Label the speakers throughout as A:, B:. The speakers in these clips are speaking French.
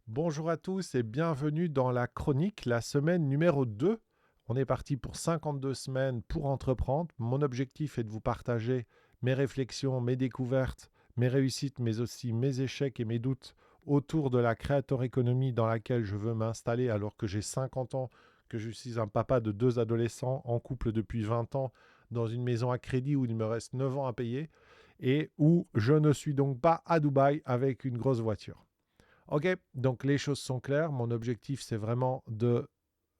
A: Bonjour à tous et bienvenue dans la chronique, la semaine numéro 2. On est parti pour 52 semaines pour entreprendre. Mon objectif est de vous partager mes réflexions, mes découvertes, mes réussites, mais aussi mes échecs et mes doutes autour de la creator economy dans laquelle je veux m'installer alors que j'ai 50 ans, que je suis un papa de 2 adolescents en couple depuis 20 ans dans une maison à crédit où il me reste 9 ans à payer et où je ne suis donc pas à Dubaï avec une grosse voiture. Ok, donc les choses sont claires. Mon objectif, c'est vraiment de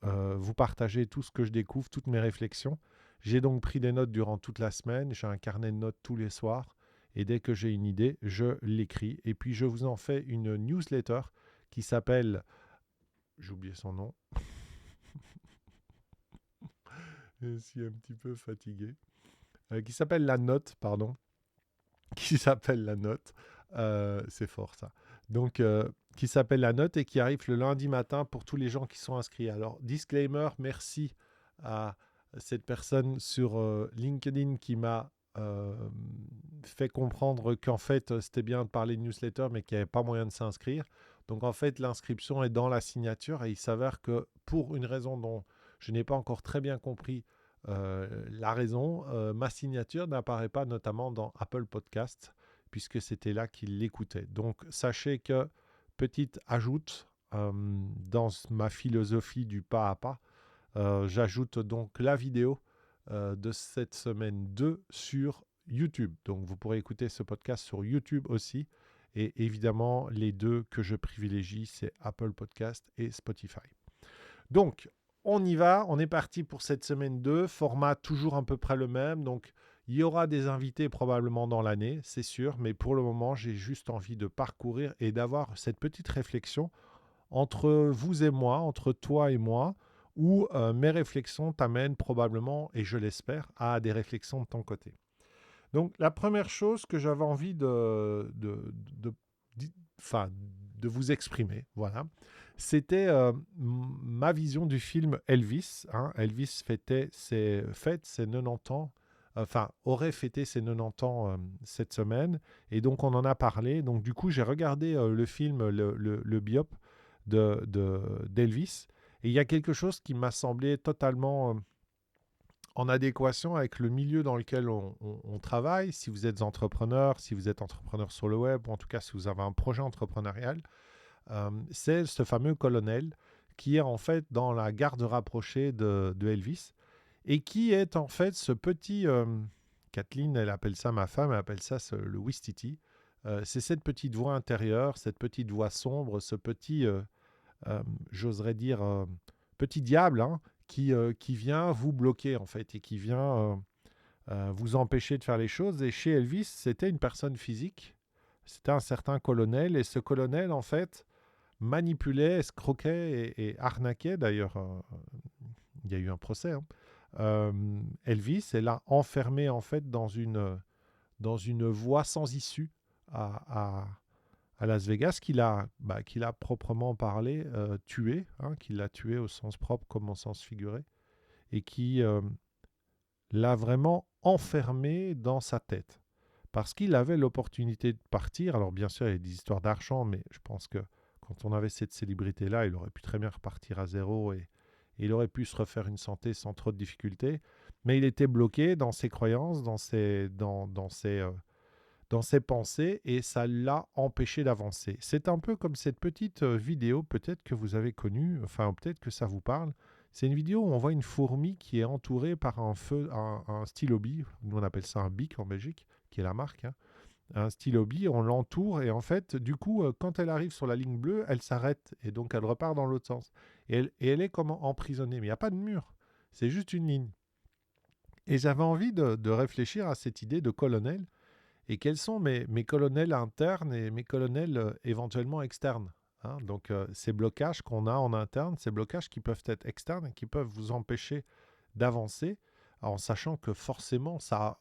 A: vous partager tout ce que je découvre, toutes mes réflexions. J'ai donc pris des notes durant toute la semaine. J'ai un carnet de notes tous les soirs. Et dès que j'ai une idée, je l'écris. Et puis, je vous en fais une newsletter qui s'appelle... J'ai oublié son nom. Je suis un petit peu fatigué. Qui s'appelle La Note, pardon. Qui s'appelle La Note. C'est fort ça. Donc, qui s'appelle La Note et qui arrive le lundi matin pour tous les gens qui sont inscrits. Alors, disclaimer, merci à cette personne sur LinkedIn qui m'a fait comprendre qu'en fait, c'était bien de parler de newsletter, mais qu'il n'y avait pas moyen de s'inscrire. Donc, en fait, l'inscription est dans la signature et il s'avère que pour une raison dont je n'ai pas encore très bien compris la raison, ma signature n'apparaît pas notamment dans Apple Podcasts, puisque c'était là qu'il l'écoutait. Donc sachez que, petite ajoute, dans ma philosophie du pas à pas, j'ajoute donc la vidéo de cette semaine 2 sur YouTube. Donc vous pourrez écouter ce podcast sur YouTube aussi. Et évidemment, les deux que je privilégie, c'est Apple Podcast et Spotify. Donc, on y va, on est parti pour cette semaine 2, format toujours à peu près le même. Donc, il y aura des invités probablement dans l'année, c'est sûr, mais pour le moment, j'ai juste envie de parcourir et d'avoir cette petite réflexion entre vous et moi, entre toi et moi, où mes réflexions t'amènent probablement, et je l'espère, à des réflexions de ton côté. Donc, la première chose que j'avais envie de, enfin, de vous exprimer, voilà, c'était ma vision du film Elvis. Hein. Elvis fête ses 90 ans, enfin, aurait fêté ses 90 ans cette semaine, et donc on en a parlé. Donc, du coup, j'ai regardé le film, le biop d'Elvis, et il y a quelque chose qui m'a semblé totalement en adéquation avec le milieu dans lequel on travaille. Si vous êtes entrepreneur, si vous êtes entrepreneur sur le web, ou en tout cas si vous avez un projet entrepreneurial, c'est ce fameux colonel qui est en fait dans la garde rapprochée de Elvis et qui est en fait ce petit... Kathleen, elle appelle ça, ma femme, elle appelle ça le Wistiti. C'est cette petite voix intérieure, cette petite voix sombre, ce petit, j'oserais dire, petit diable, hein, qui vient vous bloquer en fait et qui vient vous empêcher de faire les choses. Et chez Elvis, c'était une personne physique, c'était un certain colonel, et ce colonel en fait manipulait, escroquait et arnaquait. D'ailleurs, il y a eu un procès. Hein. Elvis, elle l'a enfermé en fait dans une voie sans issue à Las Vegas, qu'il a proprement parlé tué, hein, qu'il l'a tué au sens propre comme au sens figuré, et qui l'a vraiment enfermé dans sa tête. Parce qu'il avait l'opportunité de partir. Alors bien sûr, il y a des histoires d'argent, mais je pense que quand on avait cette célébrité-là, il aurait pu très bien repartir à zéro et il aurait pu se refaire une santé sans trop de difficultés. Mais il était bloqué dans ses croyances, dans ses pensées, et ça l'a empêché d'avancer. C'est un peu comme cette petite vidéo, peut-être que vous avez connue, enfin peut-être que ça vous parle. C'est une vidéo où on voit une fourmi qui est entourée par un stylo-bille, nous on appelle ça un bic en Belgique, qui est la marque, hein. Un stylo-bille, on l'entoure et en fait, du coup, quand elle arrive sur la ligne bleue, elle s'arrête et donc elle repart dans l'autre sens. Et elle est comme emprisonnée, mais il n'y a pas de mur, c'est juste une ligne. Et j'avais envie de réfléchir à cette idée de colonel et quels sont mes colonels internes et mes colonels éventuellement externes. Hein. Donc, ces blocages qu'on a en interne, ces blocages qui peuvent être externes et qui peuvent vous empêcher d'avancer, en sachant que forcément, ça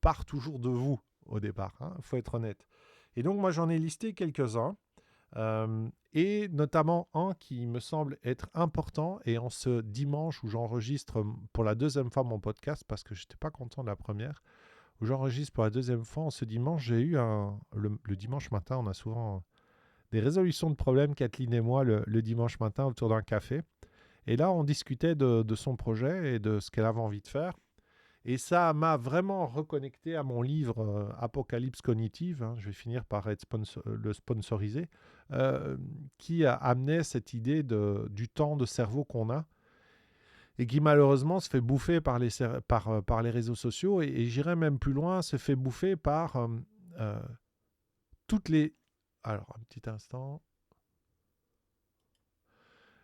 A: part toujours de vous au départ. Il faut être honnête. Et donc, moi, j'en ai listé quelques-uns. Et notamment un qui me semble être important. Et en ce dimanche où j'enregistre pour la deuxième fois mon podcast, parce que je n'étais pas content de la première, où j'enregistre pour la deuxième fois, en ce dimanche, j'ai eu le dimanche matin, on a souvent des résolutions de problèmes, Kathleen et moi, le dimanche matin autour d'un café. Et là, on discutait de son projet et de ce qu'elle avait envie de faire. Et ça m'a vraiment reconnecté à mon livre Apocalypse cognitive, hein, je vais finir par le sponsoriser, qui amenait cette idée du temps de cerveau qu'on a et qui malheureusement se fait bouffer par les réseaux sociaux et j'irais même plus loin, se fait bouffer par euh, toutes les... Alors, un petit instant.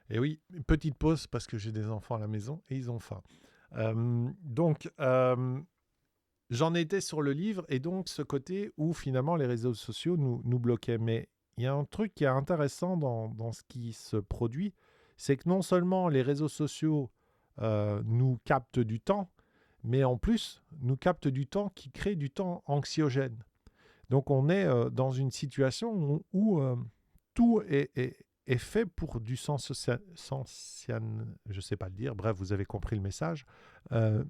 A: Et oui, une petite pause parce que j'ai des enfants à la maison et ils ont faim. Donc, j'en étais sur le livre et donc ce côté où finalement les réseaux sociaux nous bloquaient. Mais il y a un truc qui est intéressant dans ce qui se produit, c'est que non seulement les réseaux sociaux nous captent du temps, mais en plus nous captent du temps qui crée du temps anxiogène. Donc on est dans une situation où tout est fait pour du je ne sais pas le dire, bref, vous avez compris le message,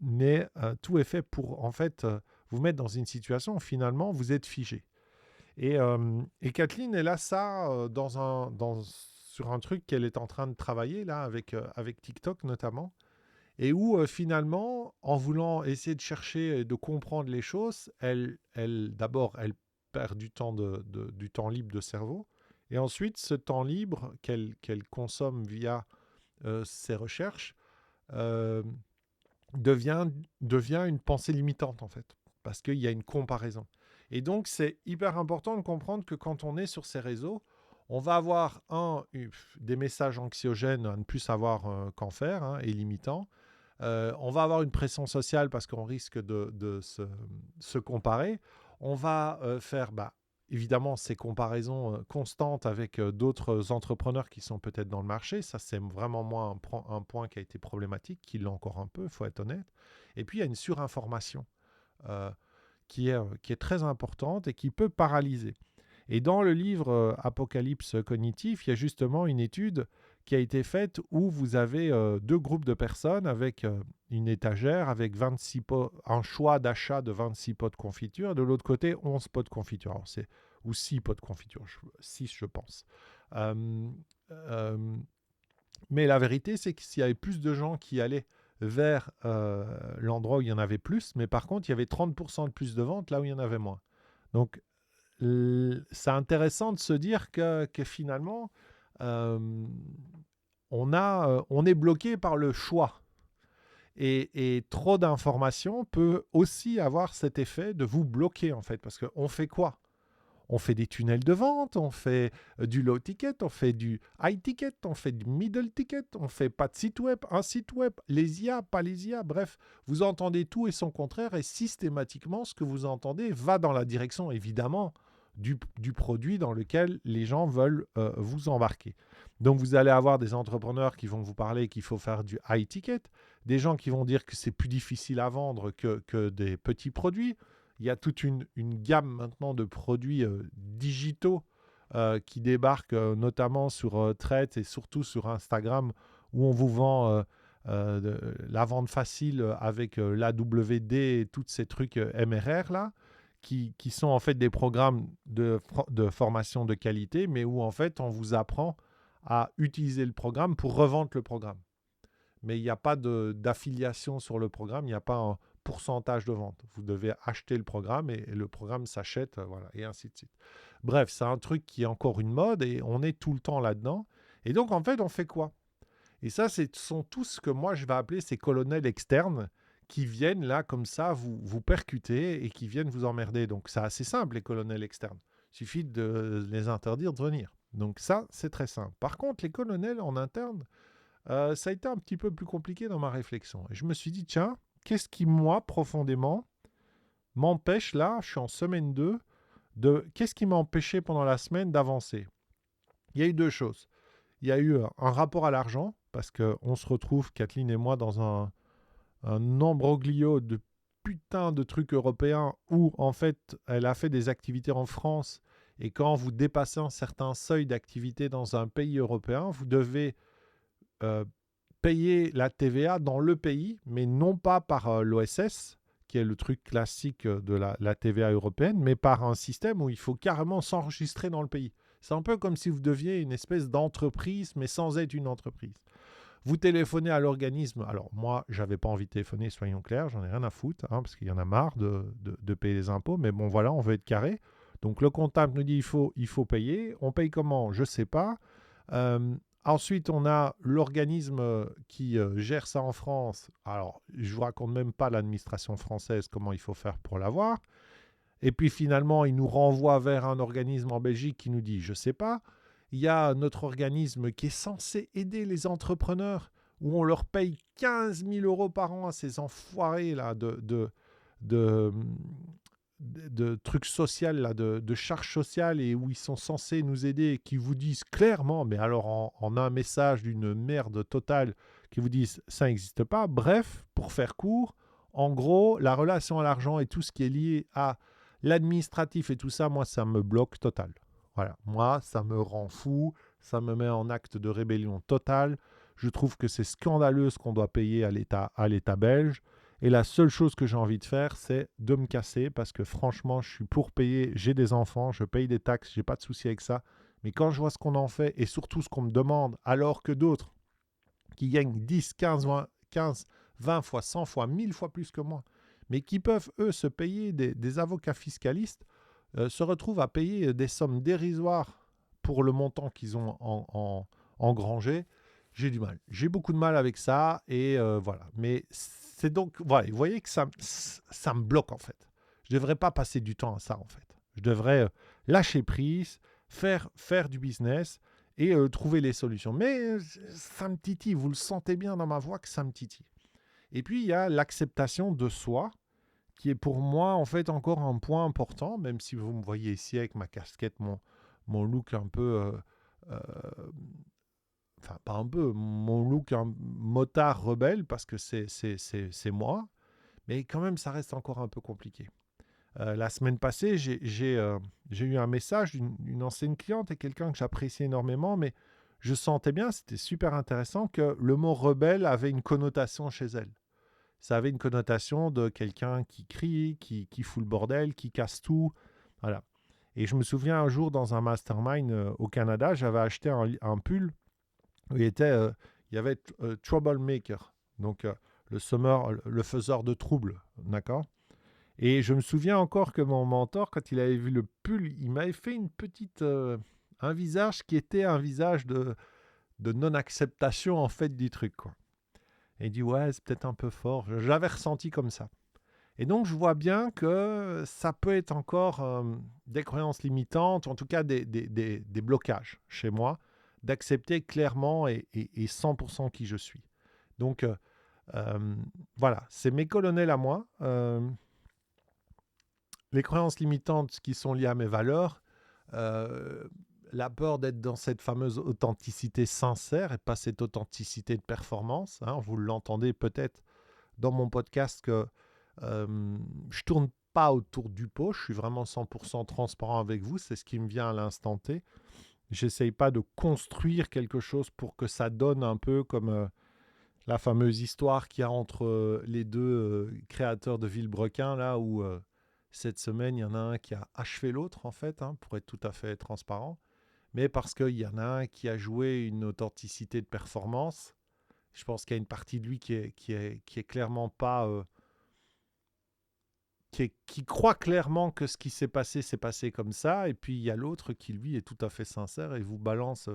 A: mais tout est fait pour en fait vous mettre dans une situation où finalement vous êtes figé. Et Kathleen, elle a ça sur un truc qu'elle est en train de travailler là avec TikTok notamment, et où finalement, en voulant essayer de chercher et de comprendre les choses, d'abord, elle perd du temps libre de cerveau, et ensuite, ce temps libre qu'elle consomme via ses recherches euh, devient une pensée limitante, en fait, parce qu'il y a une comparaison. Et donc, c'est hyper important de comprendre que quand on est sur ces réseaux, on va avoir des messages anxiogènes à ne plus savoir qu'en faire, hein, et limitants. On va avoir une pression sociale parce qu'on risque de se comparer. On va faire évidemment ces comparaisons constantes avec d'autres entrepreneurs qui sont peut-être dans le marché. Ça, c'est vraiment moi un point qui a été problématique, qui l'est encore un peu, il faut être honnête. Et puis, il y a une surinformation euh, qui est très importante et qui peut paralyser. Et dans le livre Apocalypse cognitif, il y a justement une étude qui a été faite où vous avez deux groupes de personnes avec une étagère avec 26 pots, un choix d'achat de 26 pots de confiture, et de l'autre côté 11 pots de confiture. Alors ou 6 pots de confiture, 6 je pense. Euh, euh, mais la vérité, c'est qu'il y avait plus de gens qui allaient vers l'endroit où il y en avait plus, mais par contre, il y avait 30% de plus de ventes là où il y en avait moins. Donc, c'est intéressant de se dire que finalement, euh, on est bloqué par le choix. Et trop d'informations peut aussi avoir cet effet de vous bloquer, en fait. Parce qu'on fait quoi? On fait des tunnels de vente, on fait du low ticket, on fait du high ticket, on fait du middle ticket, on fait pas de site web, un site web, les IA, pas les IA, bref, vous entendez tout et son contraire, et systématiquement, ce que vous entendez va dans la direction, évidemment, du produit dans lequel les gens veulent vous embarquer. Donc, vous allez avoir des entrepreneurs qui vont vous parler qu'il faut faire du high ticket, des gens qui vont dire que c'est plus difficile à vendre que des petits produits. Il y a toute une gamme maintenant de produits digitaux qui débarquent notamment sur Threads et surtout sur Instagram où on vous vend la vente facile avec l'AWD et tous ces trucs MRR là qui sont en fait des programmes de formation de qualité mais où en fait on vous apprend à utiliser le programme pour revendre le programme. Mais il n'y a pas d'affiliation sur le programme, il n'y a pas un pourcentage de vente. Vous devez acheter le programme et le programme s'achète, voilà, et ainsi de suite. Bref, c'est un truc qui est encore une mode et on est tout le temps là-dedans. Et donc, en fait, on fait quoi? Et ça, ce sont tous ce que moi, je vais appeler ces colonels externes qui viennent là, comme ça, vous percuter et qui viennent vous emmerder. Donc, c'est assez simple, les colonels externes. Il suffit de les interdire de venir. Donc, ça, c'est très simple. Par contre, les colonels en interne, ça a été un petit peu plus compliqué dans ma réflexion. Et je me suis dit, tiens, qu'est-ce qui, moi, profondément, m'empêche, là, je suis en semaine 2, qu'est-ce qui m'a empêché pendant la semaine d'avancer? Il y a eu deux choses. Il y a eu un rapport à l'argent, parce qu'on se retrouve, Kathleen et moi, dans un embroglio de putain de trucs européens où, en fait, elle a fait des activités en France. Et quand vous dépassez un certain seuil d'activité dans un pays européen, vous devez euh, payer la TVA dans le pays, mais non pas par l'OSS, qui est le truc classique de la TVA européenne, mais par un système où il faut carrément s'enregistrer dans le pays. C'est un peu comme si vous deviez une espèce d'entreprise, mais sans être une entreprise. Vous téléphonez à l'organisme. Alors moi, j'avais pas envie de téléphoner, soyons clairs, j'en ai rien à foutre, hein, parce qu'il y en a marre de payer les impôts. Mais bon, voilà, on veut être carré. Donc le comptable nous dit il faut payer. On paye comment? Je sais pas. Ensuite, on a l'organisme qui gère ça en France. Alors, je vous raconte même pas l'administration française, comment il faut faire pour l'avoir. Et puis finalement, il nous renvoie vers un organisme en Belgique qui nous dit, je sais pas. Il y a notre organisme qui est censé aider les entrepreneurs, où on leur paye 15 000 euros par an à ces enfoirés là de, de trucs sociaux, là, de charges sociales, et où ils sont censés nous aider, et qui vous disent clairement, mais alors en un message d'une merde totale, qui vous disent ça n'existe pas. Bref, pour faire court, en gros, la relation à l'argent et tout ce qui est lié à l'administratif et tout ça, moi, ça me bloque total. Voilà, moi, ça me rend fou, ça me met en acte de rébellion totale. Je trouve que c'est scandaleux ce qu'on doit payer à l'État belge. Et la seule chose que j'ai envie de faire, c'est de me casser parce que franchement, je suis pour payer. J'ai des enfants, je paye des taxes, j'ai pas de souci avec ça. Mais quand je vois ce qu'on en fait et surtout ce qu'on me demande, alors que d'autres qui gagnent 10, 20 fois, 100 fois, 1000 fois plus que moi, mais qui peuvent, eux, se payer des avocats fiscalistes, se retrouvent à payer des sommes dérisoires pour le montant qu'ils ont engrangé. J'ai du mal. J'ai beaucoup de mal avec ça et voilà. Mais c'est donc, voilà, vous voyez que ça me bloque en fait. Je ne devrais pas passer du temps à ça en fait. Je devrais lâcher prise, faire du business et trouver les solutions. Mais ça me titille, vous le sentez bien dans ma voix que ça me titille. Et puis il y a l'acceptation de soi qui est pour moi en fait encore un point important, même si vous me voyez ici avec ma casquette, mon look un peu... enfin pas un peu, mon look un motard rebelle, parce que c'est moi, mais quand même ça reste encore un peu compliqué. La semaine passée, j'ai eu un message d'une ancienne cliente et quelqu'un que j'apprécie énormément, mais je sentais bien, c'était super intéressant, que le mot rebelle avait une connotation chez elle. Ça avait une connotation de quelqu'un qui crie, qui fout le bordel, qui casse tout. Voilà. Et je me souviens un jour dans un mastermind au Canada, j'avais acheté un pull où il y avait Troublemaker, donc le faiseur de troubles, d'accord. Et je me souviens encore que mon mentor, quand il avait vu le pull, il m'avait fait un visage qui était un visage de non-acceptation en fait du truc, quoi. Et il dit ouais, c'est peut-être un peu fort. Je l'avais ressenti comme ça. Et donc je vois bien que ça peut être encore des croyances limitantes, en tout cas des blocages chez moi, d'accepter clairement et 100% qui je suis. Donc voilà, c'est mes colonels à moi. Les croyances limitantes qui sont liées à mes valeurs, euh, la peur d'être dans cette fameuse authenticité sincère et pas cette authenticité de performance, hein. Vous l'entendez peut-être dans mon podcast que je tourne pas autour du pot, je suis vraiment 100% transparent avec vous, c'est ce qui me vient à l'instant T. J'essaye pas de construire quelque chose pour que ça donne un peu comme la fameuse histoire qu'il y a entre les deux créateurs de Villebrequin, là où cette semaine, il y en a un qui a achevé l'autre, en fait, hein, pour être tout à fait transparent, mais parce qu'il y en a un qui a joué une authenticité de performance. Je pense qu'il y a une partie de lui qui est clairement pas... qui croit clairement que ce qui s'est passé comme ça, et puis il y a l'autre qui, lui, est tout à fait sincère et vous balance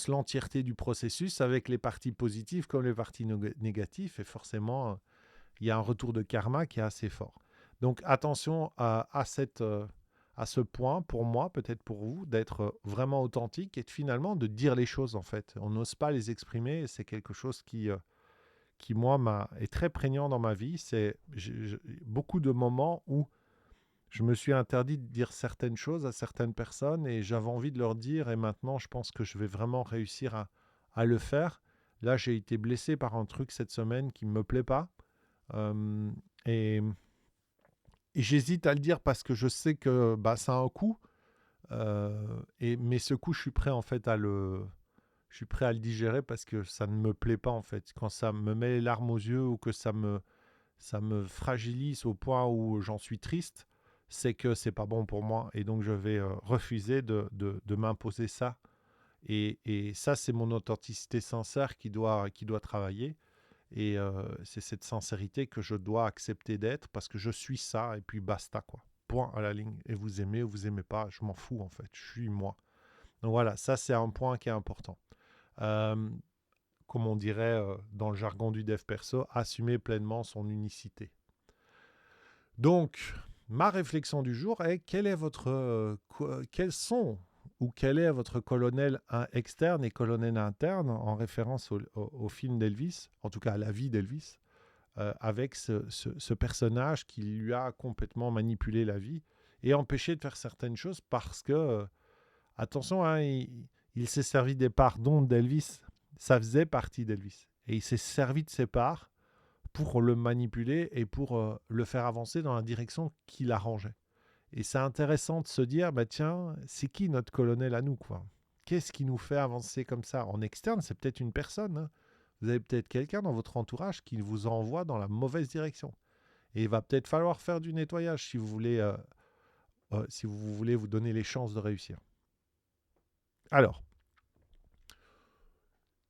A: l'entièreté du processus avec les parties positives comme les parties négatives, et forcément, il y a un retour de karma qui est assez fort. Donc attention à ce point, pour moi, peut-être pour vous, d'être vraiment authentique et finalement de dire les choses en fait. On n'ose pas les exprimer et c'est quelque chose qui moi, est très prégnant dans ma vie. C'est beaucoup de moments où je me suis interdit de dire certaines choses à certaines personnes et j'avais envie de leur dire, et maintenant je pense que je vais vraiment réussir à le faire. Là, j'ai été blessé par un truc cette semaine qui ne me plaît pas. Euh, et, et j'hésite à le dire parce que je sais que bah, ça a un coût. Mais ce coût, je suis prêt en fait je suis prêt à le digérer parce que ça ne me plaît pas en fait. Quand ça me met les larmes aux yeux ou que ça me fragilise au point où j'en suis triste, c'est que c'est pas bon pour moi et donc je vais refuser de m'imposer ça. Et ça, c'est mon authenticité sincère qui doit travailler. Et c'est cette sincérité que je dois accepter d'être parce que je suis ça et puis basta, quoi. Point à la ligne. Et vous aimez ou vous aimez pas, je m'en fous en fait. Je suis moi. Donc voilà, ça c'est un point qui est important. Euh, Comme on dirait dans le jargon du dev perso, assumer pleinement son unicité. Donc, ma réflexion du jour est quels sont ou quel est votre colonel externe et colonel interne en référence au film d'Elvis, en tout cas à la vie d'Elvis, avec ce personnage qui lui a complètement manipulé la vie et empêché de faire certaines choses parce que, attention, hein, il s'est servi des pardons d'Elvis, ça faisait partie d'Elvis. Et il s'est servi de ses parts pour le manipuler et pour le faire avancer dans la direction qu'il arrangeait. Et c'est intéressant de se dire, bah tiens, c'est qui notre colonel à nous, quoi? Qu'est-ce qui nous fait avancer comme ça? En externe, c'est peut-être une personne, hein. Vous avez peut-être quelqu'un dans votre entourage qui vous envoie dans la mauvaise direction. Et il va peut-être falloir faire du nettoyage si vous voulez vous donner les chances de réussir. Alors,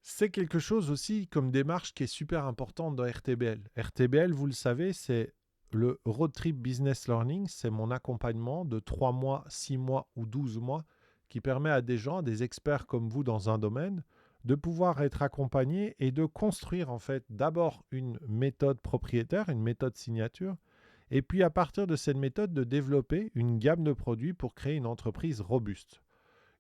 A: c'est quelque chose aussi comme démarche qui est super importante dans RTBL. RTBL, vous le savez, c'est le Road Trip Business Learning. C'est mon accompagnement de 3 mois, 6 mois ou 12 mois qui permet à des gens, à des experts comme vous dans un domaine, de pouvoir être accompagnés et de construire en fait d'abord une méthode propriétaire, une méthode signature, et puis à partir de cette méthode de développer une gamme de produits pour créer une entreprise robuste.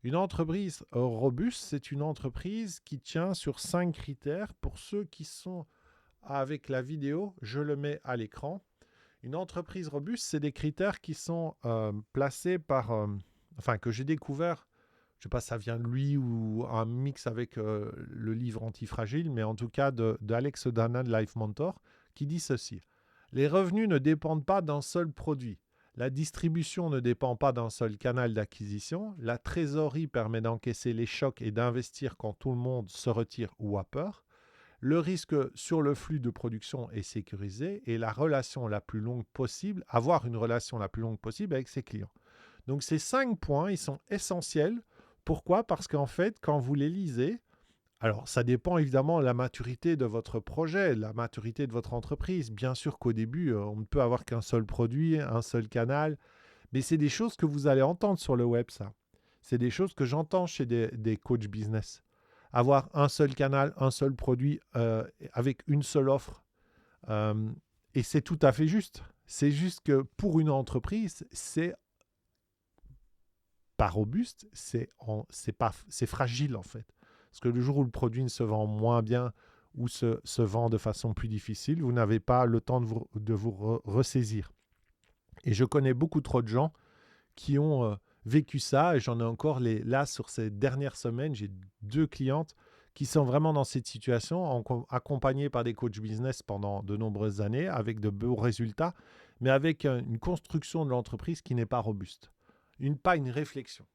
A: Une entreprise robuste, c'est une entreprise qui tient sur 5 critères. Pour ceux qui sont avec la vidéo, je le mets à l'écran. Une entreprise robuste, c'est des critères qui sont placés par... que j'ai découvert, je ne sais pas si ça vient de lui ou un mix avec le livre Antifragile, mais en tout cas d'Alex Dana de Life Mentor, qui dit ceci. Les revenus ne dépendent pas d'un seul produit. La distribution ne dépend pas d'un seul canal d'acquisition. La trésorerie permet d'encaisser les chocs et d'investir quand tout le monde se retire ou a peur. Le risque sur le flux de production est sécurisé et la relation la plus longue possible, avoir une relation la plus longue possible avec ses clients. Donc ces 5 points, ils sont essentiels. Pourquoi? Parce qu'en fait, quand vous les lisez, alors ça dépend évidemment de la maturité de votre projet, la maturité de votre entreprise. Bien sûr qu'au début, on ne peut avoir qu'un seul produit, un seul canal, mais c'est des choses que vous allez entendre sur le web, ça. C'est des choses que j'entends chez des coachs business. Avoir un seul canal, un seul produit avec une seule offre. Euh, et c'est tout à fait juste. C'est juste que pour une entreprise, c'est pas robuste, c'est fragile en fait. Parce que le jour où le produit ne se vend moins bien ou se vend de façon plus difficile, vous n'avez pas le temps de vous ressaisir. Et je connais beaucoup trop de gens qui ont vécu ça, et j'en ai encore là sur ces dernières semaines, j'ai 2 clientes qui sont vraiment dans cette situation, accompagnées par des coachs business pendant de nombreuses années, avec de beaux résultats, mais avec une construction de l'entreprise qui n'est pas robuste. Pas une réflexion.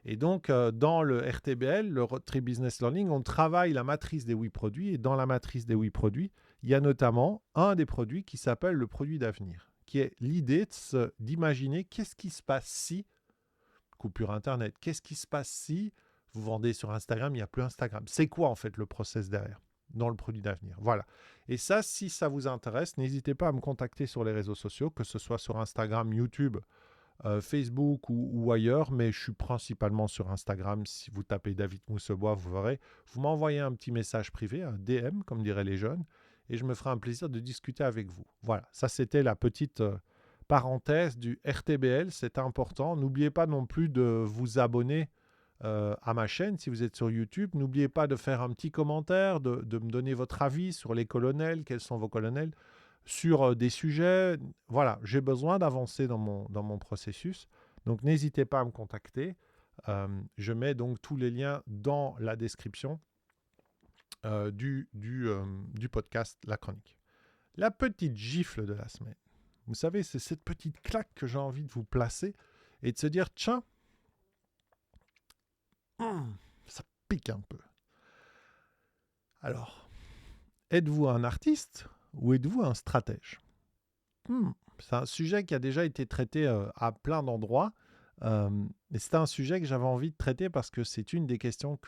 A: Et donc, dans le RTBL, le Road Trip Business Learning, on travaille la matrice des 8 produits. Et dans la matrice des 8 produits, il y a notamment un des produits qui s'appelle le produit d'avenir, qui est l'idée d'imaginer qu'est-ce qui se passe si, coupure Internet, qu'est-ce qui se passe si vous vendez sur Instagram, il n'y a plus Instagram. C'est quoi en fait le process derrière dans le produit d'avenir? Voilà. Et ça, si ça vous intéresse, n'hésitez pas à me contacter sur les réseaux sociaux, que ce soit sur Instagram, YouTube, Facebook ou ailleurs, mais je suis principalement sur Instagram. Si vous tapez David Moussebois, vous verrez. Vous m'envoyez un petit message privé, un DM, comme diraient les jeunes, et je me ferai un plaisir de discuter avec vous. Voilà, ça c'était la petite parenthèse du RTBL, c'est important. N'oubliez pas non plus de vous abonner à ma chaîne si vous êtes sur YouTube. N'oubliez pas de faire un petit commentaire, de me donner votre avis sur les colonels, quels sont vos colonels, sur des sujets. Voilà, j'ai besoin d'avancer dans mon processus. Donc, n'hésitez pas à me contacter. Je mets donc tous les liens dans la description du podcast La Chronique. La petite gifle de la semaine. Vous savez, c'est cette petite claque que j'ai envie de vous placer et de se dire, tiens, ça pique un peu. Alors, êtes-vous un artiste ou êtes-vous un stratège? C'est un sujet qui a déjà été traité à plein d'endroits. Et c'est un sujet que j'avais envie de traiter parce que c'est une des questions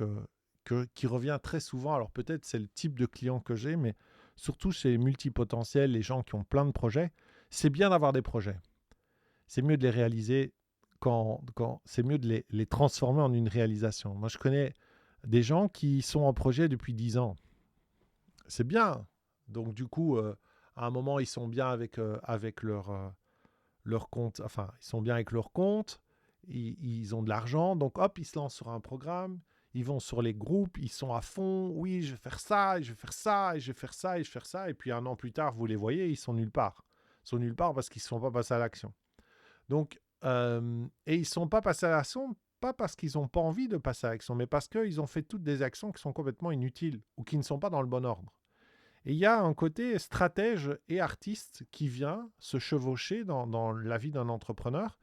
A: qui revient très souvent. Alors peut-être c'est le type de client que j'ai, mais surtout chez les multipotentiels, les gens qui ont plein de projets, c'est bien d'avoir des projets. C'est mieux de les réaliser c'est mieux de les transformer en une réalisation. Moi, je connais des gens qui sont en projet depuis 10 ans. C'est bien. Donc du coup, à un moment, ils sont bien avec leur compte. Enfin, ils sont bien avec leur compte. Ils ont de l'argent. Donc hop, ils se lancent sur un programme. Ils vont sur les groupes. Ils sont à fond. Oui, je vais faire ça, et je vais faire ça, et je vais faire ça, et je vais faire ça. Et puis un an plus tard, vous les voyez, ils sont nulle part. Ils sont nulle part parce qu'ils ne sont pas passés à l'action. Donc, et ils ne sont pas passés à l'action, pas parce qu'ils n'ont pas envie de passer à l'action, mais parce qu'ils ont fait toutes des actions qui sont complètement inutiles ou qui ne sont pas dans le bon ordre. Et il y a un côté stratège et artiste qui vient se chevaucher dans la vie d'un entrepreneur.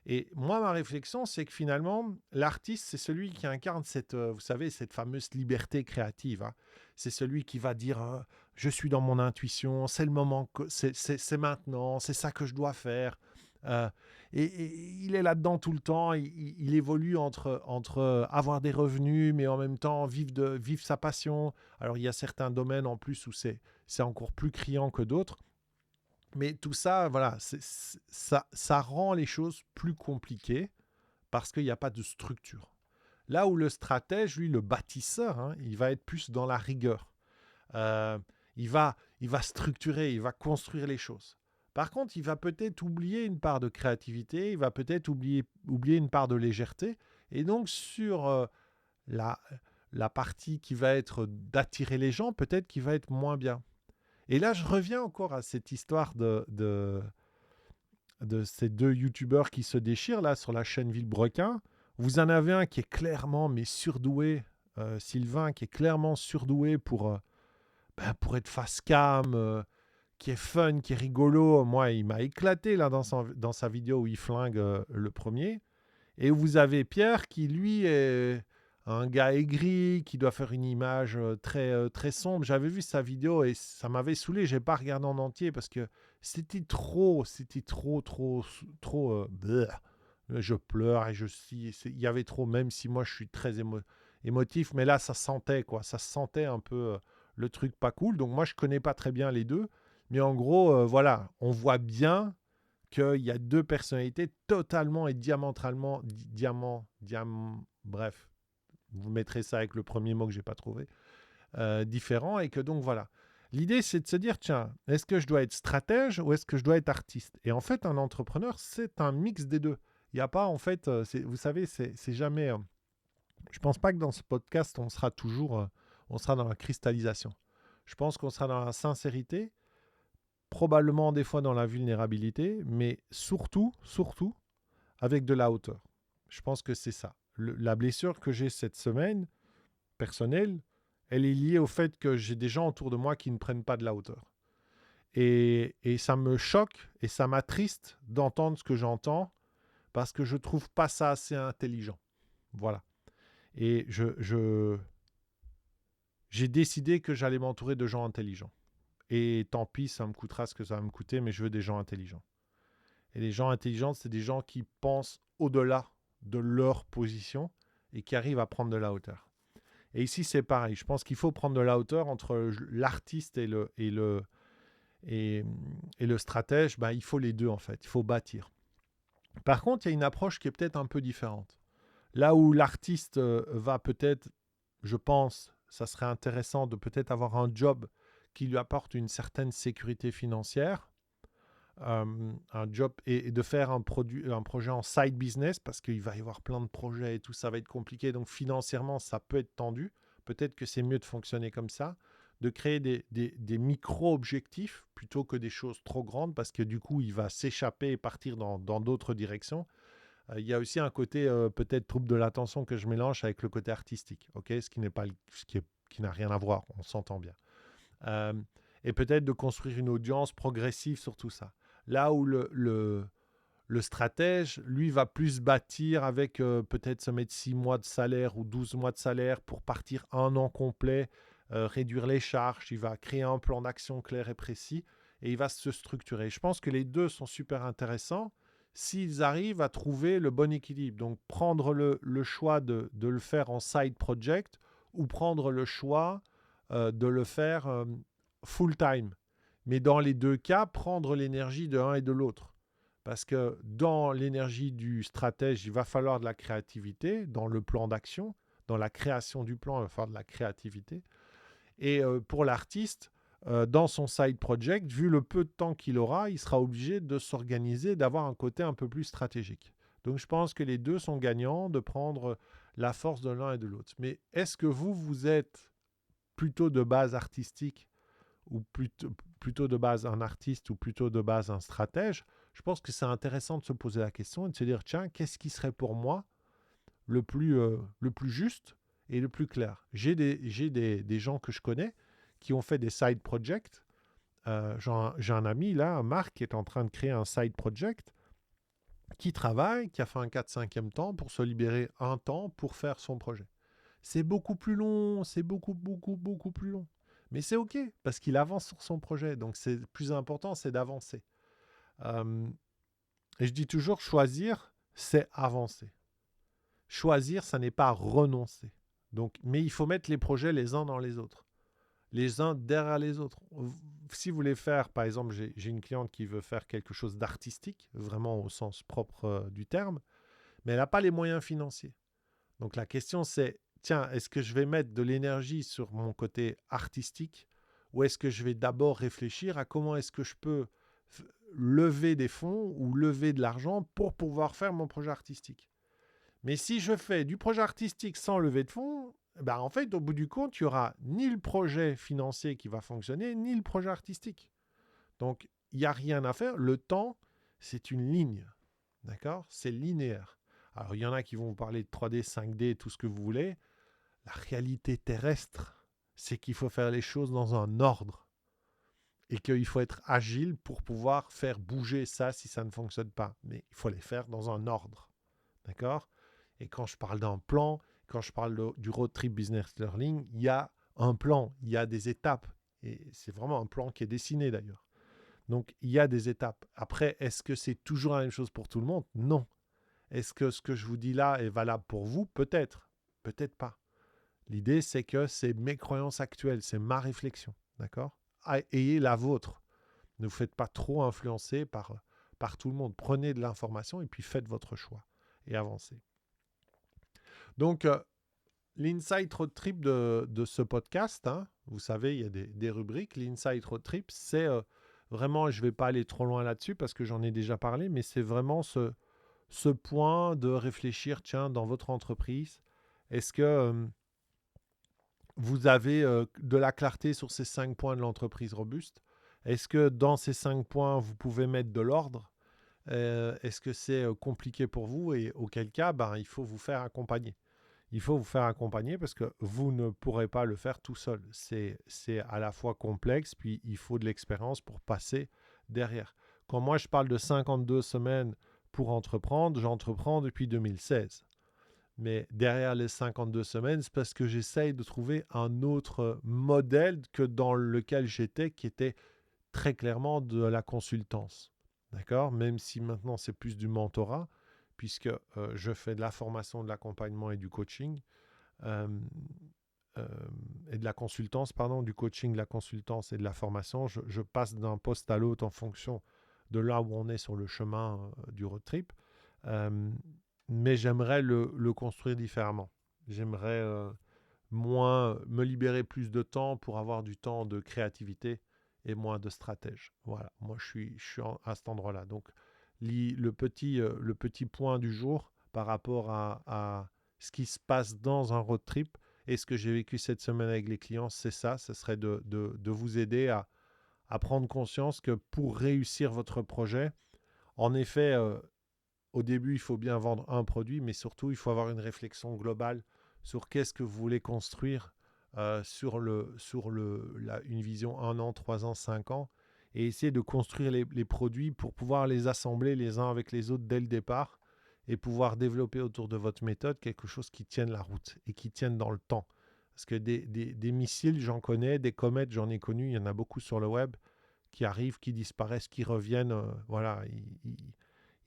A: Et moi, ma réflexion, c'est que finalement, l'artiste, c'est celui qui incarne vous savez, cette fameuse liberté créative, hein. C'est celui qui va dire je suis dans mon intuition, c'est le moment, c'est maintenant, c'est ça que je dois faire. Euh, et il est là-dedans tout le temps. Il évolue entre avoir des revenus, mais en même temps vivre sa passion. Alors, il y a certains domaines en plus où c'est encore plus criant que d'autres. Mais tout ça, voilà, ça rend les choses plus compliquées parce qu'il n'y a pas de structure. Là où le stratège, lui, le bâtisseur, hein, il va être plus dans la rigueur. Euh, il va structurer, il va construire les choses. Par contre, il va peut-être oublier une part de créativité, il va peut-être oublier une part de légèreté. Et donc, sur la, la partie qui va être d'attirer les gens, peut-être qu'il va être moins bien. Et là, je reviens encore à cette histoire de ces deux youtubeurs qui se déchirent là sur la chaîne Villebrequin. Vous en avez un qui est clairement mais surdoué, Sylvain, qui est clairement surdoué pour être face cam, qui est fun, qui est rigolo. Moi, il m'a éclaté là dans sa vidéo où il flingue le premier. Et vous avez Pierre qui, lui, est un gars aigri, qui doit faire une image très sombre. J'avais vu sa vidéo et ça m'avait saoulé. Je n'ai pas regardé en entier parce que c'était trop, bleh. Je pleure et il y avait trop, même si moi je suis très émotif. Mais là, ça sentait, quoi. Ça sentait un peu le truc pas cool. Donc moi, je connais pas très bien les deux. Mais en gros, voilà, on voit bien qu'il y a deux personnalités totalement et diamétralement, bref, vous mettrez ça avec le premier mot que j'ai pas trouvé, différents, et que donc voilà. L'idée, c'est de se dire, tiens, est-ce que je dois être stratège ou est-ce que je dois être artiste? Et en fait, un entrepreneur, c'est un mix des deux. Il n'y a pas, en fait, vous savez, c'est jamais... je pense pas que dans ce podcast, on sera dans la cristallisation. Je pense qu'on sera dans la sincérité, probablement des fois dans la vulnérabilité, mais surtout avec de la hauteur. Je pense que c'est ça. La blessure que j'ai cette semaine, personnelle, elle est liée au fait que j'ai des gens autour de moi qui ne prennent pas de la hauteur. Et ça me choque et ça m'attriste d'entendre ce que j'entends parce que je trouve pas ça assez intelligent. Voilà. Et j'ai décidé que j'allais m'entourer de gens intelligents. Et tant pis, ça me coûtera ce que ça va me coûter, mais je veux des gens intelligents. Et les gens intelligents, c'est des gens qui pensent au-delà de leur position et qui arrivent à prendre de la hauteur. Et ici, c'est pareil. Je pense qu'il faut prendre de la hauteur entre l'artiste et le stratège. Ben, il faut les deux, en fait. Il faut bâtir. Par contre, il y a une approche qui est peut-être un peu différente. Là où l'artiste va peut-être, je pense, ça serait intéressant de peut-être avoir un job qui lui apporte une certaine sécurité financière, un job et de faire un projet en side business parce qu'il va y avoir plein de projets et tout, ça va être compliqué. Donc financièrement, ça peut être tendu. Peut-être que c'est mieux de fonctionner comme ça, de créer des micro-objectifs plutôt que des choses trop grandes parce que du coup, il va s'échapper et partir dans d'autres directions. Il y a aussi un côté peut-être trouble de l'attention que je mélange avec le côté artistique, ok, ce qui n'est pas qui n'a rien à voir, on s'entend bien. Euh, et peut-être de construire une audience progressive sur tout ça. Là où le stratège, lui, va plus bâtir avec peut-être se mettre 6 mois de salaire ou 12 mois de salaire pour partir un an complet, réduire les charges, il va créer un plan d'action clair et précis. et il va se structurer. Je pense que les deux sont super intéressants s'ils arrivent à trouver le bon équilibre. Donc, prendre le choix de le faire en side project ou prendre le choix de le faire full-time. Mais dans les deux cas, prendre l'énergie de l'un et de l'autre. Parce que dans l'énergie du stratège, il va falloir de la créativité, dans le plan d'action, dans la création du plan, il va falloir de la créativité. Et pour l'artiste, dans son side project, vu le peu de temps qu'il aura, il sera obligé de s'organiser, d'avoir un côté un peu plus stratégique. Donc je pense que les deux sont gagnants de prendre la force de l'un et de l'autre. Mais est-ce que vous êtes plutôt de base artistique ou plutôt de base un artiste ou plutôt de base un stratège? Je pense que c'est intéressant de se poser la question et de se dire, tiens, qu'est-ce qui serait pour moi le plus juste et le plus clair? J'ai des gens que je connais qui ont fait des side projects. J'ai un ami là, Marc, qui est en train de créer un side project, qui travaille, qui a fait un 4/5e temps pour se libérer un temps pour faire son projet. C'est beaucoup plus long, c'est beaucoup plus long. Mais c'est OK, parce qu'il avance sur son projet. Donc, c'est le plus important, c'est d'avancer. Et je dis toujours, choisir, c'est avancer. Choisir, ça n'est pas renoncer. Donc, mais il faut mettre les projets les uns dans les autres. Les uns derrière les autres. Si vous voulez faire, par exemple, j'ai une cliente qui veut faire quelque chose d'artistique, vraiment au sens propre du terme, mais elle n'a pas les moyens financiers. Donc la question c'est, tiens, est-ce que je vais mettre de l'énergie sur mon côté artistique ou est-ce que je vais d'abord réfléchir à comment est-ce que je peux lever des fonds ou lever de l'argent pour pouvoir faire mon projet artistique? Mais si je fais du projet artistique sans lever de fonds, ben en fait, au bout du compte, il n'y aura ni le projet financier qui va fonctionner, ni le projet artistique. Donc, il n'y a rien à faire. Le temps, c'est une ligne. D'accord? C'est linéaire. Alors, il y en a qui vont vous parler de 3D, 5D, tout ce que vous voulez. La réalité terrestre, c'est qu'il faut faire les choses dans un ordre et qu'il faut être agile pour pouvoir faire bouger ça si ça ne fonctionne pas. Mais il faut les faire dans un ordre. D'accord? Et quand je parle d'un plan, quand je parle du road trip business learning, il y a un plan, il y a des étapes. Et c'est vraiment un plan qui est dessiné d'ailleurs. Donc, il y a des étapes. Après, est-ce que c'est toujours la même chose pour tout le monde? Non. Est-ce que ce que je vous dis là est valable pour vous? Peut-être. Peut-être pas. L'idée, c'est que c'est mes croyances actuelles, c'est ma réflexion. D'accord? Ayez la vôtre. Ne vous faites pas trop influencer par tout le monde. Prenez de l'information et puis faites votre choix et avancez. Donc, l'insight road trip de ce podcast, hein, vous savez, il y a des rubriques. L'insight road trip, c'est vraiment, je ne vais pas aller trop loin là-dessus parce que j'en ai déjà parlé, mais c'est vraiment ce point de réfléchir, tiens, dans votre entreprise, est-ce que vous avez de la clarté sur ces 5 points de l'entreprise robuste? Est-ce que dans ces 5 points, vous pouvez mettre de l'ordre? Est-ce que c'est compliqué pour vous? Et auquel cas, ben, il faut vous faire accompagner. Il faut vous faire accompagner parce que vous ne pourrez pas le faire tout seul. C'est à la fois complexe, puis il faut de l'expérience pour passer derrière. Quand moi je parle de 52 semaines pour entreprendre, j'entreprends depuis 2016. Mais derrière les 52 semaines, c'est parce que j'essaye de trouver un autre modèle que dans lequel j'étais, qui était très clairement de la consultance. D'accord? Même si maintenant c'est plus du mentorat, puisque je fais de la formation, de l'accompagnement et du coaching, euh, euh, et de la consultance, pardon, du coaching, de la consultance et de la formation. Je passe d'un poste à l'autre en fonction de là où on est sur le chemin du road trip. Mais j'aimerais le construire différemment. J'aimerais me libérer plus de temps pour avoir du temps de créativité et moins de stratège. Voilà, moi je suis à cet endroit-là. Donc le petit point du jour par rapport à ce qui se passe dans un road trip et ce que j'ai vécu cette semaine avec les clients, c'est ça, ce serait de vous aider à prendre conscience que pour réussir votre projet, en effet, au début, il faut bien vendre un produit, mais surtout, il faut avoir une réflexion globale sur qu'est-ce que vous voulez construire sur une vision 1 an, 3 ans, 5 ans, et essayer de construire les produits pour pouvoir les assembler les uns avec les autres dès le départ et pouvoir développer autour de votre méthode quelque chose qui tienne la route et qui tienne dans le temps. Parce que des missiles, j'en connais, des comètes, j'en ai connu, il y en a beaucoup sur le web qui arrivent, qui disparaissent, qui reviennent. Voilà,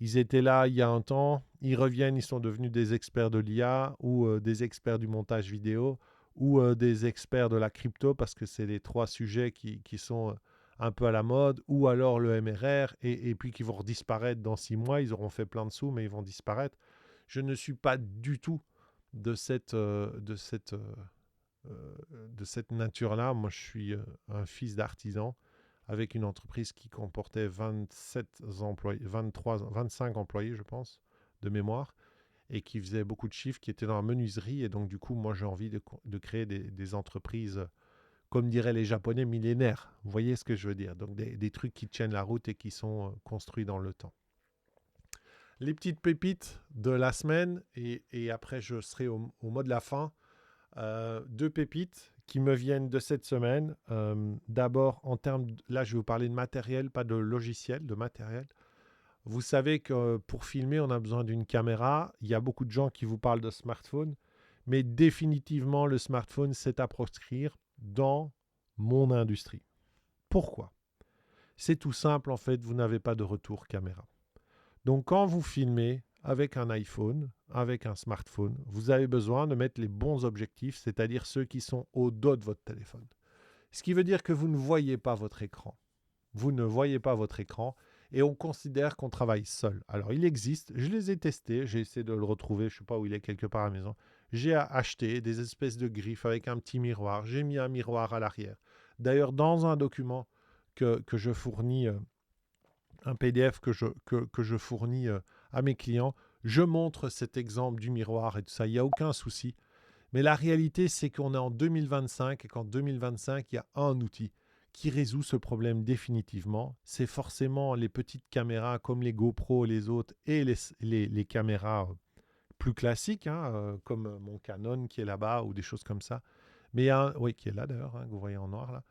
A: ils étaient là il y a un temps, ils reviennent, ils sont devenus des experts de l'IA ou des experts du montage vidéo ou des experts de la crypto parce que c'est les trois sujets qui sont un peu à la mode, ou alors le MRR, et puis qui vont disparaître dans 6 mois. Ils auront fait plein de sous, mais ils vont disparaître. Je ne suis pas du tout de cette nature-là. Moi, je suis un fils d'artisan avec une entreprise qui comportait 27 employés, 23, 25 employés, je pense, de mémoire, et qui faisait beaucoup de chiffres, qui était dans la menuiserie. Et donc, du coup, moi, j'ai envie de créer des entreprises, comme diraient les Japonais, millénaires. Vous voyez ce que je veux dire? Donc, des trucs qui tiennent la route et qui sont construits dans le temps. Les petites pépites de la semaine, et après, je serai au mot de la fin. Deux pépites qui me viennent de cette semaine. D'abord, là, je vais vous parler de matériel, pas de logiciel, de matériel. Vous savez que pour filmer, on a besoin d'une caméra. Il y a beaucoup de gens qui vous parlent de smartphone, mais définitivement, le smartphone, c'est à proscrire dans mon industrie. Pourquoi? C'est tout simple, en fait, vous n'avez pas de retour caméra. Donc, quand vous filmez avec un iPhone, avec un smartphone, vous avez besoin de mettre les bons objectifs, c'est-à-dire ceux qui sont au dos de votre téléphone. Ce qui veut dire que vous ne voyez pas votre écran. Vous ne voyez pas votre écran et on considère qu'on travaille seul. Alors, il existe, je les ai testés, j'ai essayé de le retrouver, je ne sais pas où il est, quelque part à la maison. J'ai acheté des espèces de griffes avec un petit miroir. J'ai mis un miroir à l'arrière. D'ailleurs, dans un document que je fournis, un PDF que je fournis à mes clients, je montre cet exemple du miroir et tout ça. Il n'y a aucun souci. Mais la réalité, c'est qu'on est en 2025 et qu'en 2025, il y a un outil qui résout ce problème définitivement. C'est forcément les petites caméras comme les GoPro, les autres, et les caméras plus classiques, comme mon Canon qui est là-bas ou des choses comme ça. Mais il y a oui, qui est là d'ailleurs, que vous voyez en noir là.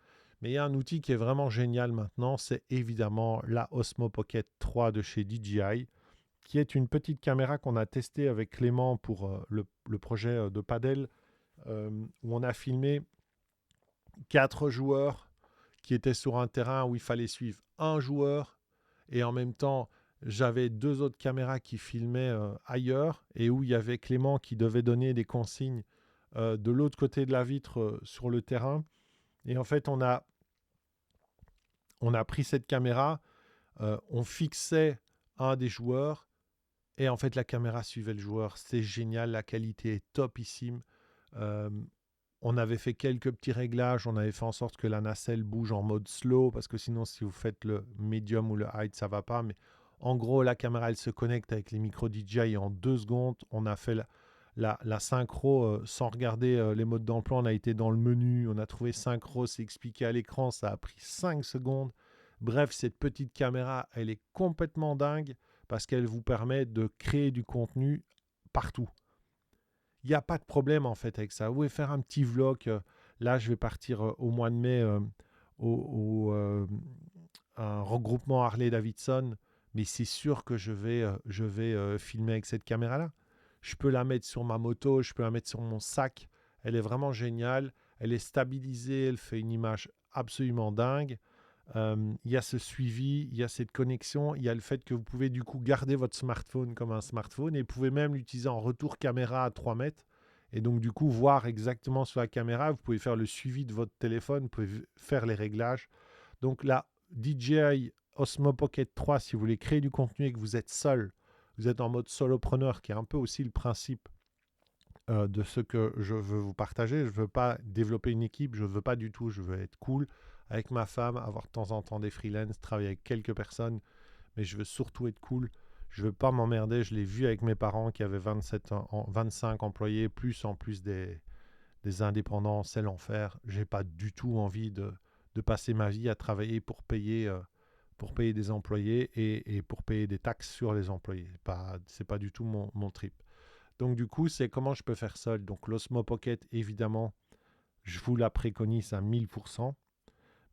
A: Mais il y a un outil qui est vraiment génial maintenant, c'est évidemment la Osmo Pocket 3 de chez DJI, qui est une petite caméra qu'on a testée avec Clément pour le projet de Padel, où on a filmé 4 joueurs qui étaient sur un terrain où il fallait suivre un joueur, et en même temps, j'avais 2 autres caméras qui filmaient ailleurs, et où il y avait Clément qui devait donner des consignes de l'autre côté de la vitre sur le terrain. Et en fait, on a pris cette caméra, on fixait un des joueurs, et en fait, la caméra suivait le joueur. C'est génial, la qualité est topissime. Euh, on avait fait quelques petits réglages, on avait fait en sorte que la nacelle bouge en mode slow, parce que sinon, si vous faites le medium ou le high, ça va pas. Mais en gros, la caméra, elle se connecte avec les micros DJI en 2 secondes. On a fait la synchro sans regarder les modes d'emploi. On a été dans le menu, on a trouvé synchro, c'est expliqué à l'écran, ça a pris 5 secondes. Bref, cette petite caméra, elle est complètement dingue parce qu'elle vous permet de créer du contenu partout. Il n'y a pas de problème en fait avec ça. Vous pouvez faire un petit vlog. Là, je vais partir au mois de mai au un regroupement Harley-Davidson, mais c'est sûr que je vais filmer avec cette caméra-là. Je peux la mettre sur ma moto, je peux la mettre sur mon sac. Elle est vraiment géniale. Elle est stabilisée, elle fait une image absolument dingue. Il y a ce suivi, il y a cette connexion, il y a le fait que vous pouvez du coup garder votre smartphone comme un smartphone et vous pouvez même l'utiliser en retour caméra à 3 mètres et donc du coup voir exactement sur la caméra, vous pouvez faire le suivi de votre téléphone, vous pouvez faire les réglages. Donc la DJI Osmo Pocket 3, si vous voulez créer du contenu et que vous êtes seul, vous êtes en mode solopreneur, qui est un peu aussi le principe de ce que je veux vous partager. Je ne veux pas développer une équipe, je ne veux pas du tout, je veux être cool avec ma femme, avoir de temps en temps des freelances, travailler avec quelques personnes, mais je veux surtout être cool. Je ne veux pas m'emmerder. Je l'ai vu avec mes parents qui avaient 25 employés, plus en plus des indépendants, c'est l'enfer. Je n'ai pas du tout envie de passer ma vie à travailler pour payer des employés et pour payer des taxes sur les employés. C'est pas du tout mon trip. Donc du coup, c'est comment je peux faire seul. Donc l'Osmo Pocket, évidemment, je vous la préconise à 1000%,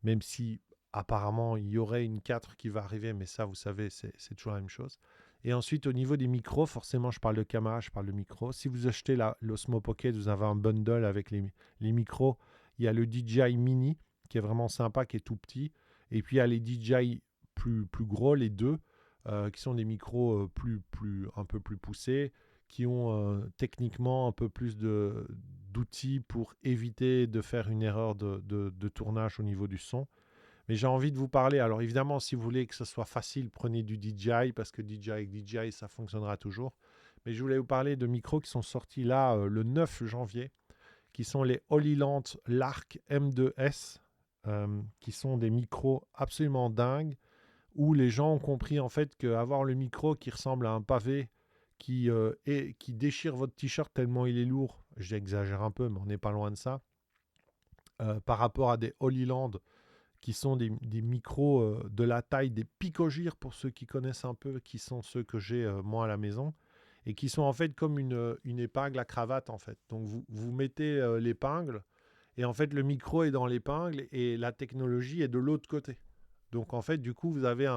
A: même si apparemment il y aurait une 4 qui va arriver, mais ça, vous savez, c'est toujours la même chose. Et ensuite, au niveau des micros, forcément, je parle de caméra, je parle de micro. Si vous achetez l'Osmo Pocket, vous avez un bundle avec les micros. Il y a le DJI Mini, qui est vraiment sympa, qui est tout petit. Et puis il y a les DJI plus gros, les deux, qui sont des micros un peu plus poussés, qui ont techniquement un peu plus d'outils pour éviter de faire une erreur de tournage au niveau du son. Mais j'ai envie de vous parler. Alors évidemment, si vous voulez que ce soit facile, prenez du DJI, parce que DJI avec DJI, ça fonctionnera toujours. Mais je voulais vous parler de micros qui sont sortis là le 9 janvier, qui sont les Holyland Lark M2S, qui sont des micros absolument dingues, où les gens ont compris en fait qu'avoir le micro qui ressemble à un pavé, qui déchire votre t-shirt tellement il est lourd, j'exagère un peu, mais on n'est pas loin de ça, par rapport à des Holyland, qui sont des micros de la taille des Picogyres, pour ceux qui connaissent un peu, qui sont ceux que j'ai moi à la maison, et qui sont en fait comme une épingle à cravate en fait. Donc vous mettez l'épingle, et en fait le micro est dans l'épingle, et la technologie est de l'autre côté. Donc en fait du coup vous avez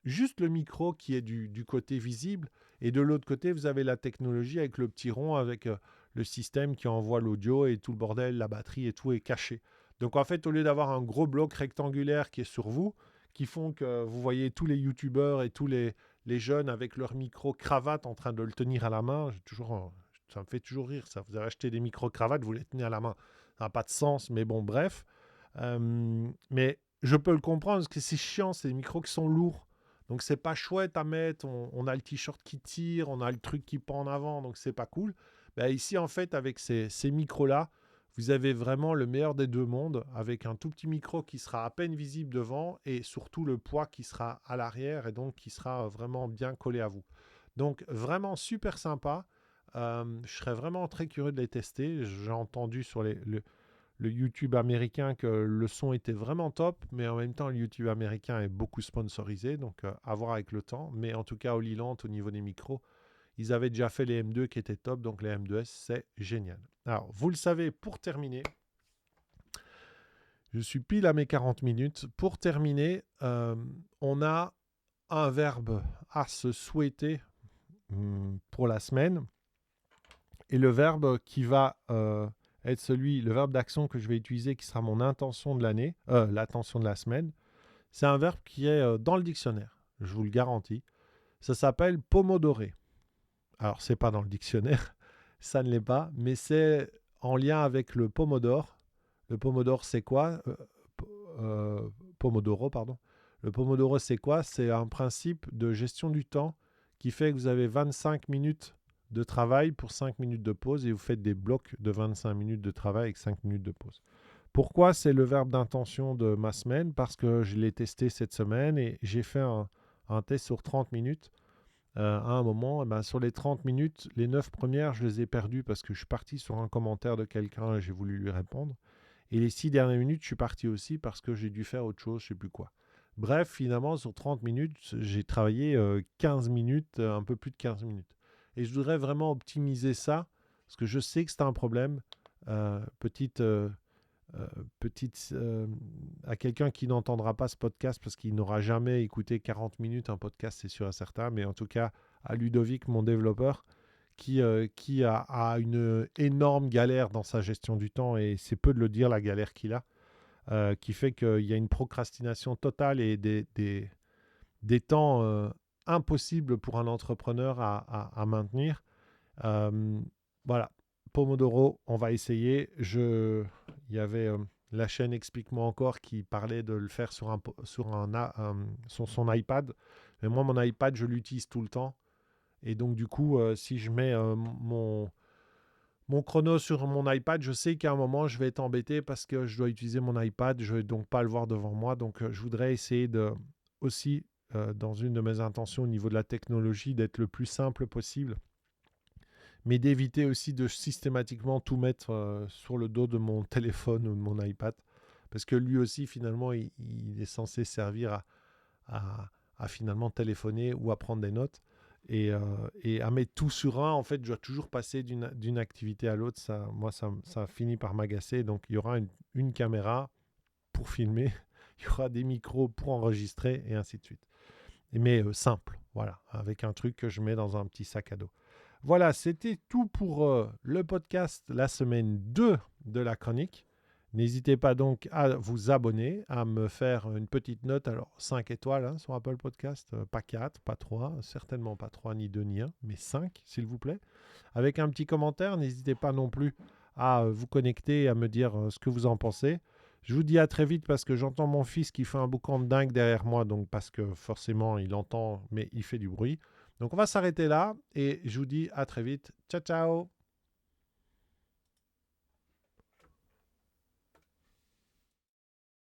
A: juste le micro qui est du côté visible, et de l'autre côté vous avez la technologie avec le petit rond, avec le système qui envoie l'audio et tout le bordel, la batterie et tout est caché. Donc en fait, au lieu d'avoir un gros bloc rectangulaire qui est sur vous, qui font que vous voyez tous les youtubeurs et tous les jeunes avec leur micro cravate en train de le tenir à la main, ça me fait toujours rire ça. Vous avez acheté des micro cravates, vous les tenez à la main. Ça n'a pas de sens, mais bon, bref. Mais je peux le comprendre parce que c'est chiant, c'est des micros qui sont lourds. Donc c'est pas chouette à mettre, on a le t-shirt qui tire, on a le truc qui pend en avant, donc c'est pas cool. Ben ici en fait avec ces micros-là, vous avez vraiment le meilleur des deux mondes, avec un tout petit micro qui sera à peine visible devant, et surtout le poids qui sera à l'arrière, et donc qui sera vraiment bien collé à vous. Donc vraiment super sympa. Je serais vraiment très curieux de les tester. J'ai entendu sur le YouTube américain que le son était vraiment top, mais en même temps le YouTube américain est beaucoup sponsorisé, donc à voir avec le temps. Mais en tout cas, Holyland, au niveau des micros, ils avaient déjà fait les M2 qui étaient top, donc les M2S, c'est génial. Alors, vous le savez, pour terminer, je suis pile à mes 40 minutes. Pour terminer, on a un verbe à se souhaiter pour la semaine. Et le verbe qui va être le verbe d'action que je vais utiliser, qui sera mon intention de l'année, l'attention de la semaine, c'est un verbe qui est dans le dictionnaire, je vous le garantis. Ça s'appelle pomodoré. Alors, c'est pas dans le dictionnaire, ça ne l'est pas, mais c'est en lien avec le pomodore. Le pomodore, c'est quoi Pomodoro, pardon. Le pomodoro, c'est quoi? C'est un principe de gestion du temps qui fait que vous avez 25 minutes de travail pour 5 minutes de pause, et vous faites des blocs de 25 minutes de travail avec 5 minutes de pause. Pourquoi c'est le verbe d'intention de ma semaine? Parce que je l'ai testé cette semaine et j'ai fait un test sur 30 minutes. À un moment, sur les 30 minutes, les 9 premières, je les ai perdues parce que je suis parti sur un commentaire de quelqu'un et j'ai voulu lui répondre. Et les 6 dernières minutes, je suis parti aussi parce que j'ai dû faire autre chose, je ne sais plus quoi. Bref, finalement, sur 30 minutes, j'ai travaillé 15 minutes, un peu plus de 15 minutes. Et je voudrais vraiment optimiser ça, parce que je sais que c'est un problème. Petite à quelqu'un qui n'entendra pas ce podcast parce qu'il n'aura jamais écouté 40 minutes, un podcast, c'est sûr et certain, mais en tout cas à Ludovic, mon développeur, qui a une énorme galère dans sa gestion du temps, et c'est peu de le dire, la galère qu'il a, qui fait qu'il y a une procrastination totale et des temps impossibles pour un entrepreneur à maintenir. Voilà, Pomodoro, on va essayer. Il y avait la chaîne Explique-moi encore qui parlait de le faire sur son iPad. Mais moi, mon iPad, je l'utilise tout le temps. Et donc, du coup, si je mets mon chrono sur mon iPad, je sais qu'à un moment, je vais être embêté parce que je dois utiliser mon iPad. Je ne vais donc pas le voir devant moi. Donc, je voudrais essayer aussi, dans une de mes intentions au niveau de la technologie, d'être le plus simple possible, mais d'éviter aussi de systématiquement tout mettre sur le dos de mon téléphone ou de mon iPad, parce que lui aussi, finalement, il est censé servir à finalement téléphoner ou à prendre des notes. Et à mettre tout sur un, en fait, je dois toujours passer d'une activité à l'autre. Ça finit par m'agacer. Donc, il y aura une caméra pour filmer, il y aura des micros pour enregistrer, et ainsi de suite. Mais simple, voilà, avec un truc que je mets dans un petit sac à dos. Voilà, c'était tout pour le podcast, la semaine 2 de la chronique. N'hésitez pas donc à vous abonner, à me faire une petite note, alors 5 étoiles hein, sur Apple Podcast, pas 4, pas 3, certainement pas 3, ni 2, ni 1, mais 5 s'il vous plaît. Avec un petit commentaire, n'hésitez pas non plus à vous connecter et à me dire ce que vous en pensez. Je vous dis à très vite parce que j'entends mon fils qui fait un boucan de dingue derrière moi, donc parce que forcément il entend, mais il fait du bruit. Donc on va s'arrêter là et je vous dis à très vite. Ciao ciao!